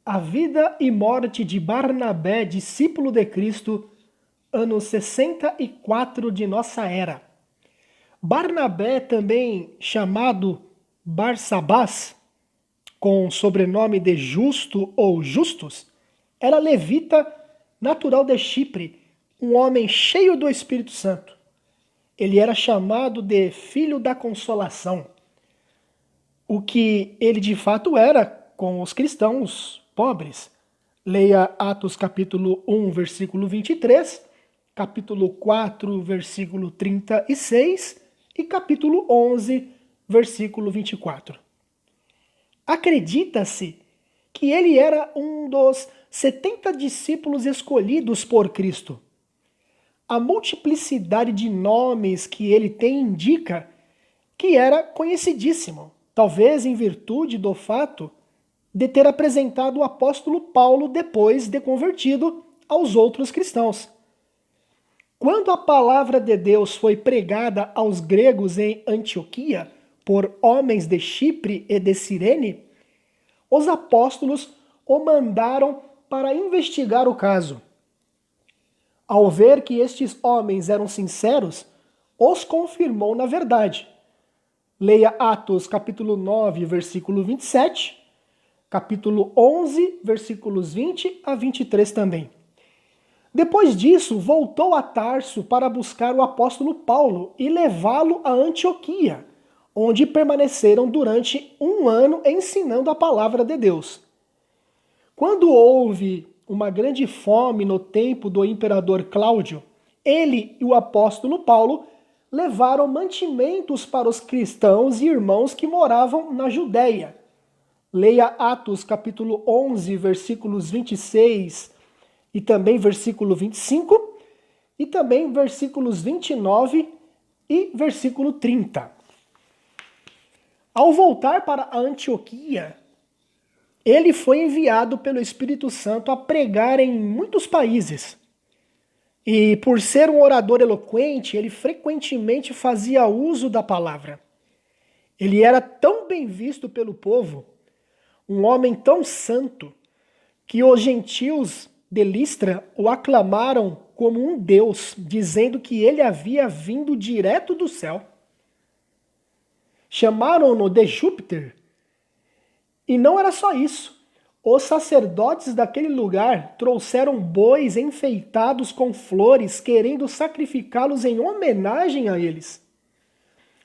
A vida e morte de Barnabé, discípulo de Cristo, ano 64 de nossa era. Barnabé, também chamado Barsabás, com sobrenome de Justo ou Justus, era levita natural de Chipre, um homem cheio do Espírito Santo. Ele era chamado de Filho da Consolação, o que ele de fato era com os cristãos pobres. Leia Atos capítulo 1, versículo 23, capítulo 4, versículo 36 e capítulo 11, versículo 24. Acredita-se que ele era um dos 70 discípulos escolhidos por Cristo. A multiplicidade de nomes que ele tem indica que era conhecidíssimo, talvez em virtude do fato de ter apresentado o apóstolo Paulo depois de convertido aos outros cristãos. Quando a palavra de Deus foi pregada aos gregos em Antioquia por homens de Chipre e de Cirene, os apóstolos o mandaram para investigar o caso. Ao ver que estes homens eram sinceros, os confirmou na verdade. Leia Atos capítulo 9, versículo 27, capítulo 11, versículos 20 a 23 também. Depois disso, voltou a Tarso para buscar o apóstolo Paulo e levá-lo a Antioquia, onde permaneceram durante 1 ano ensinando a palavra de Deus. Quando houve uma grande fome no tempo do imperador Cláudio, ele e o apóstolo Paulo levaram mantimentos para os cristãos e irmãos que moravam na Judéia. Leia Atos capítulo 11, versículos 26 e também versículo 25 e também versículos 29 e versículo 30. Ao voltar para a Antioquia, ele foi enviado pelo Espírito Santo a pregar em muitos países. E por ser um orador eloquente, ele frequentemente fazia uso da palavra. Ele era tão bem visto pelo povo, um homem tão santo, que os gentios de Listra o aclamaram como um deus, dizendo que ele havia vindo direto do céu. Chamaram-no de Júpiter. E não era só isso. Os sacerdotes daquele lugar trouxeram bois enfeitados com flores, querendo sacrificá-los em homenagem a eles.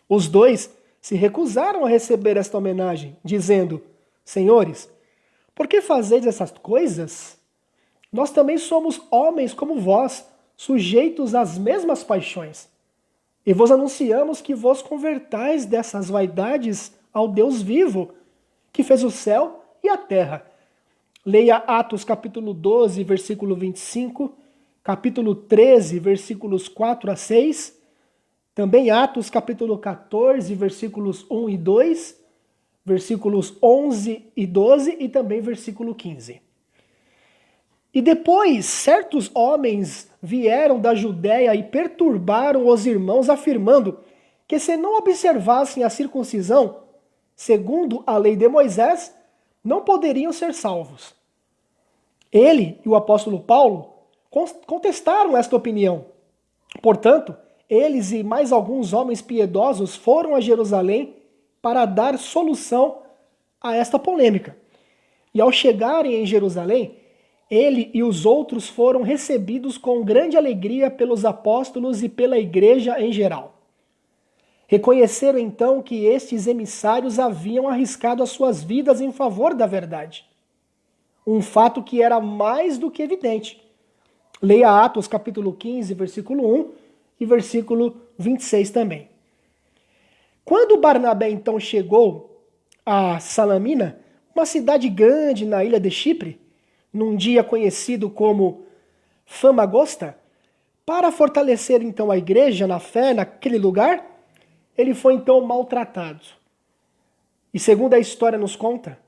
Os dois se recusaram a receber esta homenagem, dizendo: Senhores, por que fazeis essas coisas? Nós também somos homens como vós, sujeitos às mesmas paixões. E vos anunciamos que vos convertais dessas vaidades ao Deus vivo, que fez o céu e a terra. Leia Atos capítulo 12, versículo 25, capítulo 13, versículos 4 a 6, também Atos capítulo 14, versículos 1 e 2, versículos 11 e 12 e também versículo 15. E depois, certos homens vieram da Judéia e perturbaram os irmãos, afirmando que se não observassem a circuncisão, segundo a lei de Moisés, não poderiam ser salvos. Ele e o apóstolo Paulo contestaram esta opinião. Portanto, eles e mais alguns homens piedosos foram a Jerusalém para dar solução a esta polêmica. E ao chegarem em Jerusalém, ele e os outros foram recebidos com grande alegria pelos apóstolos e pela igreja em geral. Reconheceram então que estes emissários haviam arriscado as suas vidas em favor da verdade. Um fato que era mais do que evidente. Leia Atos capítulo 15, versículo 1 e versículo 26 também. Quando Barnabé então chegou a Salamina, uma cidade grande na ilha de Chipre, num dia conhecido como Famagosta, para fortalecer então a igreja na fé naquele lugar, ele foi então maltratado. E segundo a história nos conta,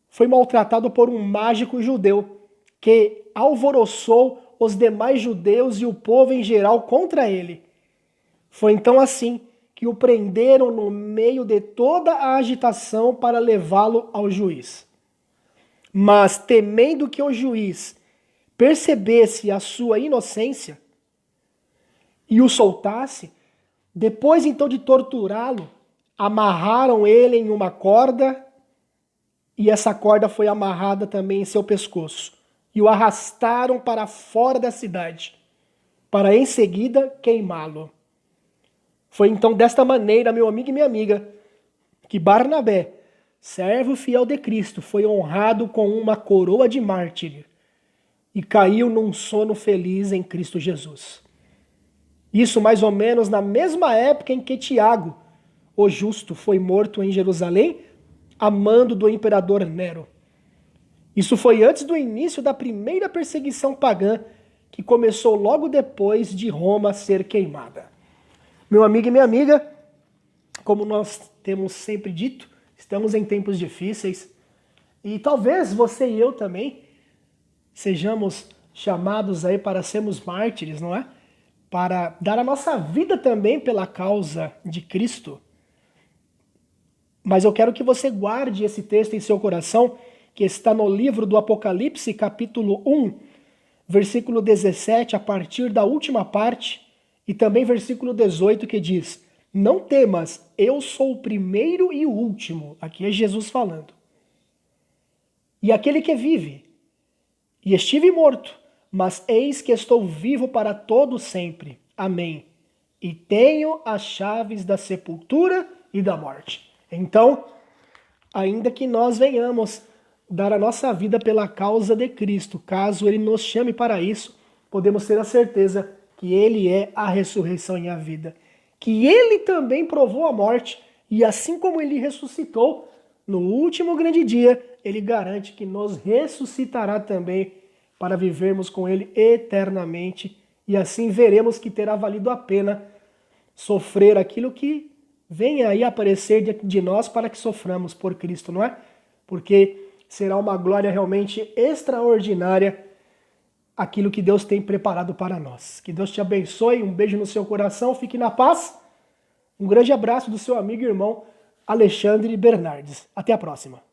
foi maltratado por um mágico judeu que alvoroçou os demais judeus e o povo em geral contra ele. Foi então assim que o prenderam no meio de toda a agitação para levá-lo ao juiz. Mas temendo que o juiz percebesse a sua inocência e o soltasse, depois então de torturá-lo, amarraram ele em uma corda e essa corda foi amarrada também em seu pescoço e o arrastaram para fora da cidade, para em seguida queimá-lo. Foi então desta maneira, meu amigo e minha amiga, que Barnabé, servo fiel de Cristo, foi honrado com uma coroa de mártir e caiu num sono feliz em Cristo Jesus. Isso mais ou menos na mesma época em que Tiago, o justo, foi morto em Jerusalém, a mando do imperador Nero. Isso foi antes do início da primeira perseguição pagã, que começou logo depois de Roma ser queimada. Meu amigo e minha amiga, como nós temos sempre dito, estamos em tempos difíceis e talvez você e eu também sejamos chamados aí para sermos mártires, não é? Para dar a nossa vida também pela causa de Cristo. Mas eu quero que você guarde esse texto em seu coração, que está no livro do Apocalipse, capítulo 1, versículo 17, a partir da última parte, e também versículo 18, que diz: não temas, eu sou o primeiro e o último. Aqui é Jesus falando. E aquele que vive, e estive morto, mas eis que estou vivo para todo sempre. Amém. E tenho as chaves da sepultura e da morte. Então, ainda que nós venhamos dar a nossa vida pela causa de Cristo, caso Ele nos chame para isso, podemos ter a certeza que Ele é a ressurreição e a vida. Que Ele também provou a morte, e assim como Ele ressuscitou, no último grande dia, Ele garante que nos ressuscitará também para vivermos com Ele eternamente, e assim veremos que terá valido a pena sofrer aquilo que vem aí aparecer de nós para que soframos por Cristo, não é? Porque será uma glória realmente extraordinária aquilo que Deus tem preparado para nós. Que Deus te abençoe, um beijo no seu coração, fique na paz. Um grande abraço do seu amigo e irmão Alexandre Bernardes. Até a próxima.